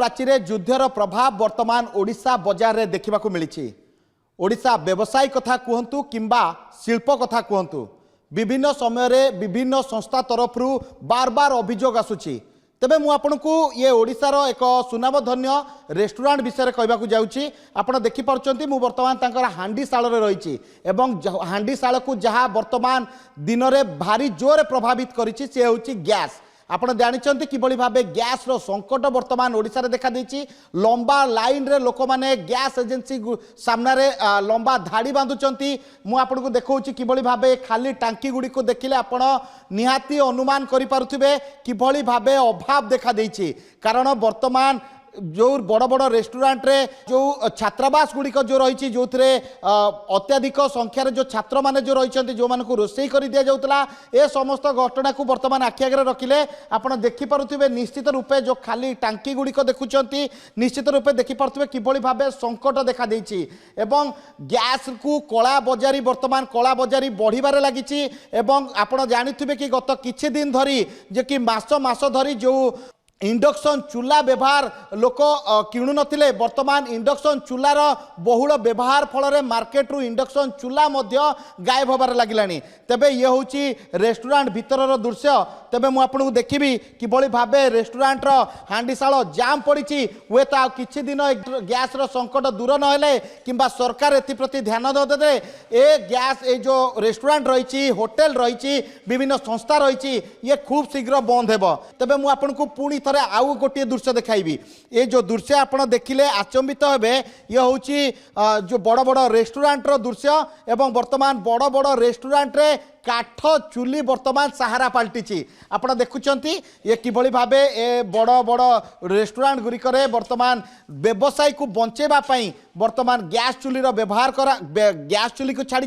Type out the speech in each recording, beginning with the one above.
प्राचीरे युद्धर प्रभाव वर्तमान ओडिशा बजार रे देखा मिली। ओडिशा व्यवसाय कथा कहतु किंबा शिल्प कथा कहतु विभिन्न समय विभिन्न संस्था तरफ बार बार अभियोग आसुची। तेबे मु आपनकु ये ओडिशार एक सुनामधन्य रेस्टोरेंट विषय कहबाकू जाउची। आपण देखि पारुचंती मु वर्तमान तांकर हांडीशाल रे रहिची एवं हांडीशाल को जहाँ वर्तमान दिन में भारी जोर प्रभावित करिछि से होची गैस। आपण जानिचंती किबळी भाबे गैस रो संकट वर्तमान ओडिसा रे देखा देछि। लंबा लाइन रे लोक माने गैस एजेंसी सामना रे लंबा धाड़ी बांधुचंती। मु आपन को देखौछि किबळी भाबे खाली टांकी गुडी को देखिले आपण निहाती अनुमान करि पारुथिबे किबळी भाबे अभाव देखा देछि। कारण वर्तमान जो बड़ बड़ रेस्टोरेंट रे जो छात्रावास गुड़िक जो रही जो थे अत्याधिक संख्यार जो छात्र मैंने जो रही जो मानक रोषे कर दि जाऊला ए समस्त घटना को बर्तमान आखि आगे रखिले आपड़ देखिपे निश्चित रूपे जो खाली टांकी गुड़िक देखुंत निश्चित रूपे देखिपे किभली भाव संकट देखा देछि। एवं गैस को कला बजारी वर्तमान कला बजारी बढ़िबार लगी। आपड़ जानिथिबे कि गत किछि दिन धरी जे कि मास धरी जो इंडक्शन चूल्हा व्यवहार लोक किणु नथिले वर्तमान इंडक्शन चूल्हार बहुल व्यवहार फल मार्केट रु इंडक्शन चूल्हा गायब होबार लगिलानी। तेबे ये होची रेस्टोरेंट भितरर दृश्य। तेबे मु आपन देखिबी किभली भाबे रेस्टोरेंट रो हांडीशाल जाम पड़िछि। हुए तो किछि दिन गैस रो संकट दूर नहेले किंबा सरकार एप्रति ध्यान दे ए गैस ए जो रेस्टोरेंट रही होटेल रही विभिन्न संस्था रही ये खूब शीघ्र बंद हेबो। तेबे मु आपन को पुणी आउ गोटे दृश्य देखाइबी। ये जो दृश्य आपड़ देखिले आचंबित हेबे ये होची जो बड़ बड़ रेस्टोरेंट रो दृश्य एवं वर्तमान बड़ बड़ रेस्टोरेंट रे काठ चुली वर्तमान सहारा पलटि। आपड़ देखुंती ये किभली भाबे ए बड़ बड़ रेस्टोरेंट गुड़िक वर्तमान व्यवसाय को बंचेबाई वर्तमान गैस चुली व्यवहार करा गैस चुली को छाड़ी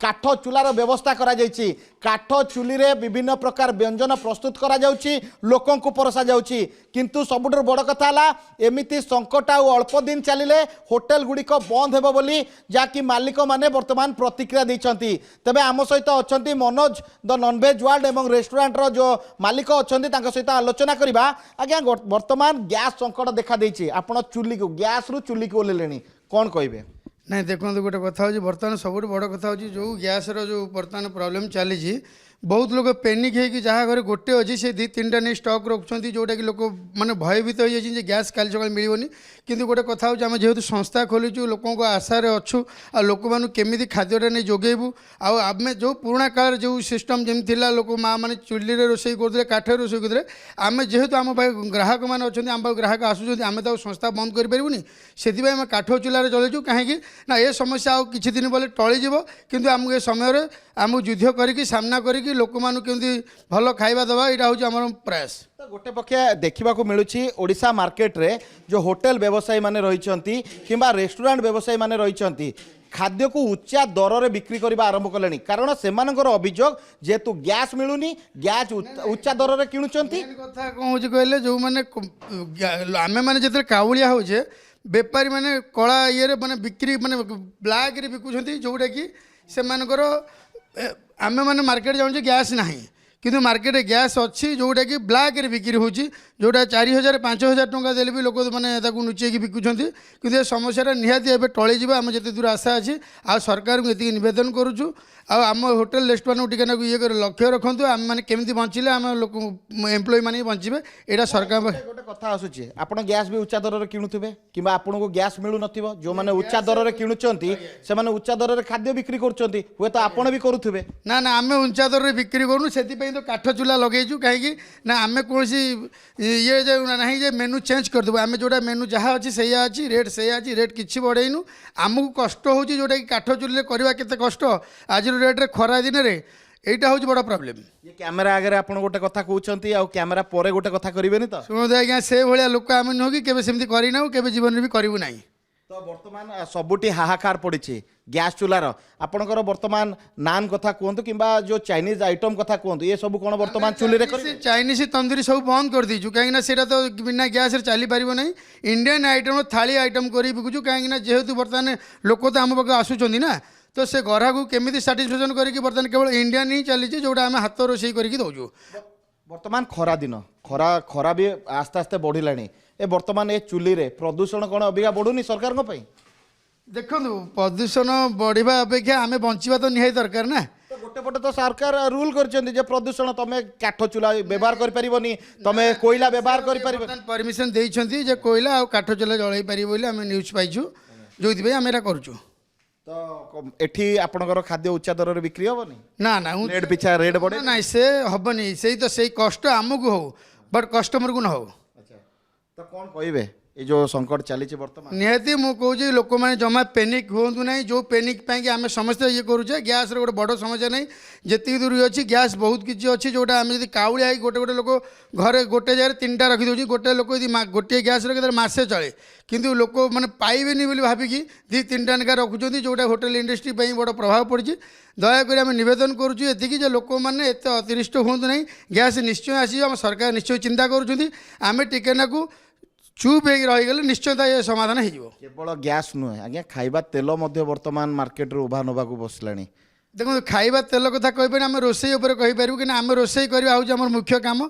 काठ चूलार व्यवस्था करा जायछि। काठ चुली रे विभिन्न प्रकार व्यंजन प्रस्तुत करा जाउछि लोकन को परसा जाउछि। किंतु सबुठ बड़ कथा है एमिति संकट आ अल्प दिन चलिले होटेल गुड़िक बंद हेबो बोली जाकि मालिक माने वर्तमान प्रतिक्रिया दैछंती। तेबे आम सहित अछंती मनोज द नॉनवेज वर्ल्ड एवं रेस्टोरेंट रो जो मालिक अछंती तांका सहित आलोचना करिबा। आज्ञा वर्तमान गैस संकट देखा देछि आपण चुली को गैस रु चुली को ओलेलेनी कौन कहबे? नहीं देखो गोटे कथा हो बर्तमान सब बड़ कथा हो जो गैस जो बर्तमान प्रॉब्लम चली बहुत लोग पेनिक है कि जहाँ घर गोटे अच्छी से दी तीन टा नहीं स्टॉक रखुच्च जोटा कि लोक मैंने भयभीत हो जाए गैस काली सका मिलनी। किंतु गोटे कथा हो जेहेतु संस्था खोलीचु लोकों को आशार अच्छु आ लोक मैंने केमी खाद्यटा नहीं जोगेबू आम जो पुराणा काल जो सिस्टम जमी लोक माँ मैंने चुली रोषे करते काठे रोषे करते आम जेहेतु आम ग्राहक मैंने अच्छा आम ग्राहक आसुच्च आम तो संस्था बंद करें से काठ चूल्हार चलैचु कहीं ना ये समस्या आ कि दिन बोले टलीज कि आमको ये समय आम युद्ध करके सामना करके लोक मानू केमती भल खाଇବା दवा यहाँ हूँ आम प्रयास। गोटे पक्षे देखा मिलूँ ओडिशा मार्केट रे जो होटेल व्यवसायी माने रही किंबा रेस्टोरेंट व्यवसायी माने रही खाद्य को उच्चा दर रे बिक्री करने आरंभ कले कारण से अभियोग जेहेतु गैस मिलूनी गैस उच्चा दर रे किणुचंती। कथा कौन हो कहले जो मैंने आम मैंने जो काउलिया होचे बेपारी मैंने कला ये मैंने बिक्री मैंने ब्लैक रे बिकुछंती जोटा कि से आम मैंने मार्केट जाऊँ गैस ना किंतु मार्केट गैस अच्छी जोटा कि ब्लैक रे बिक्री होची जोटा 4000 5000 टंका देले भी लोक मैंने लुचेक बिकुंट कि समस्या निहाती एवं टलीज आम जिते दूर आशा अच्छी आ सरकार को ये नवेदन करुचु आम होटेल रेस्टोरेंट टिके ये लक्ष्य रखु आम मैंने केमी बंचिले आम लोक एम्प्लॉय मैंने बंचे यहाँ सरकार गोटे कथा आसूची आप गैस भी उच्चा दर किणुवे कि आपको गैस मिलू न जो मैंने उच्चा दर में किणुंट से उच्चा दर में खाद्य बिक्री करुँच हे तो आपड़ भी करुवे ना ना आम उच्चा दर में बिक्री करूँ से तो काठ चूल्हा लगेचु कहीं ना आम कौन ये ना जे मेनू चेंज करदेबू आम जोटा मेनू जहाँ अच्छी से अच्छी रेट से अच्छी रेट किसी बढ़ेनु आमको कष्ट हो जोटा कि काठ चूल्हे करवा केते कष्ट आज रेट रे खरा दिन रे एटा हूँ बड़ा प्रॉब्लम। ये कैमेरा आगे आप गोटे कथा कहते आ कैमेरा पर गोटे कथा करेंगे तो शुणु आज्ञा से भाया लोक आम नुह कि केवे सेमती करना केवे जीवन में भी करूँ ना। तो वर्तमान सबुटी हाहाकार पड़ी गैस चूल्हार आपणकर वर्तमान नान कथा कहतु कि जो चाइनीज आइटम कथा कहतु ये सब कौन वर्तमान चूल्हे रे चाइनीज तंदूरी सब बंद कर दीचु कहीं तो बिना गैस चली पार ना इंडियन आइटम थाली आइटम कर बिकुचु कहीं जेहेतु बर्तमान लोक तो आम पाखे आसुच्च ना तो से ग्राहक को केमी साटिस्फैक्शन करके बर्तमान केवल इंडियन ही चली जोटा आम हाथ रोषे करके दौचु। वर्तमान खरा दिन खरा भी आस्ते आस्ते बढ़िलानी ए वर्तमान ए चुली रे प्रदूषण कौन अबिका बढ़ुनी सरकार को पई देखो प्रदूषण बढ़िया अपेक्षा आम बंचा तो निहाती दरकार ना। तो गोटे पटे तो सरकार रूल करछन्ती जे प्रदूषण तमे काठ चूल्हा व्यवहार करि परिबोनी तमे कोयला व्यवहार करि परिबो परमिशन देइछन्ती जे कोयला आ काठ चुला जळाई पारि बोली आम न्यूज पाइछु जोइथि आम एरा करछु। तो एठी आपनकर खाद्य उच्च दर रे बिक्री होबनी ना ना रेट पिछा रेट बढ़े ना से हबनी सेही तो सेही कष्ट आमको हो बट कस्टमर को न हो। अच्छा तो कौन कहबे ये जो संकट चली वर्तमान निहाती मु कहूँ लोक मैंने जमा पेनिक हूँ ना जो पेनिक पाई आम समस्ते ये करुचे गैस गोटे बड़ समस्या नहीं जी दूर अच्छी गैस बहुत किसी अच्छी जोटा आम जब काउलिया गोटे गोटे लोक घरे गोटे जगह 3टा रखी दूसरी गोटे लोक गोटे गैस रखी मसे चले किंतु लोक मैंने पाइबेनि भाविकी 2-3टा लेखा रखुच्च जोटा होटेल इंडस्ट्री बड़ प्रभाव पड़ी। दयाकोरी आम नवेदन करुँ ये लोक मैंने एत अतिरिक्त हूँ ना गैस निश्चय आसी आम सरकार निश्चय चिंता करें टिकेनाकू चुप हो रहीगले निश्चय ये समाधान हो। केवल गैस नुहे आज्ञा खाइबा तेल वर्तमान मार्केट रे उभा नवा बसलानी देखो खाइबा तेल कथा कहीपर आम रोषे कहीपर कि आम रोषे करवा हूँ आम मुख्य कम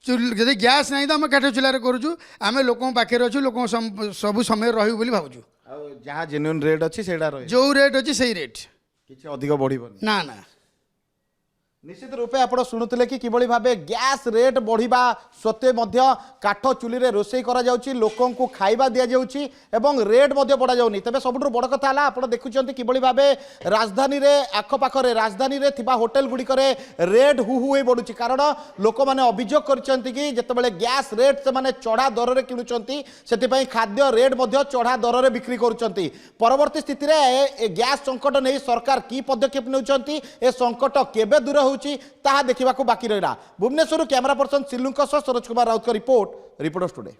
जदि गैस नहीं तो आम काठ चूल्हार करूँ आम लोक पाखे अच्छु लोक सब समय रहू बोली भावुँ जहाँ जेन्युइन रेट अच्छी जो रेट अच्छी से रेट किसी अधिक बढ़िबनी ना ना निश्चित रूपे आप शुणुते कि किभली भाबे गैस रेट बढ़िबा सत्वे मध्य काठ चुली रे रोषेई करा जाउची लोकों को खाइबा दिया जाउची एवं रेट मध्य बढ़ा जाउनी। तबे सबुठु बड़ कथा हला आपण देखुचंती किभली भाबे राजधानी रे आखपाखरे राजधानी रे थिबा होटेल गुडी करे रेट हु हु बढ़ुची कारण लोक माने अभियोग करचंती कि जेतेबेले गैस रेट से माने चढ़ा दर रे किणुचंती सेति पई खाद्य रेट मध्य चढ़ा दर रे बिक्री करूचंती। परवर्ती स्थिति रे गैस संकट नै सरकार की पदक्षेप नेउचंती ए संकट केबे दूर ताहा देखा बाकी रहा। भुवनेश्वर कैमरा पर्सन सिल्लू सरोज कुमार राउत का रिपोर्ट रिपोर्टर्स टुडे।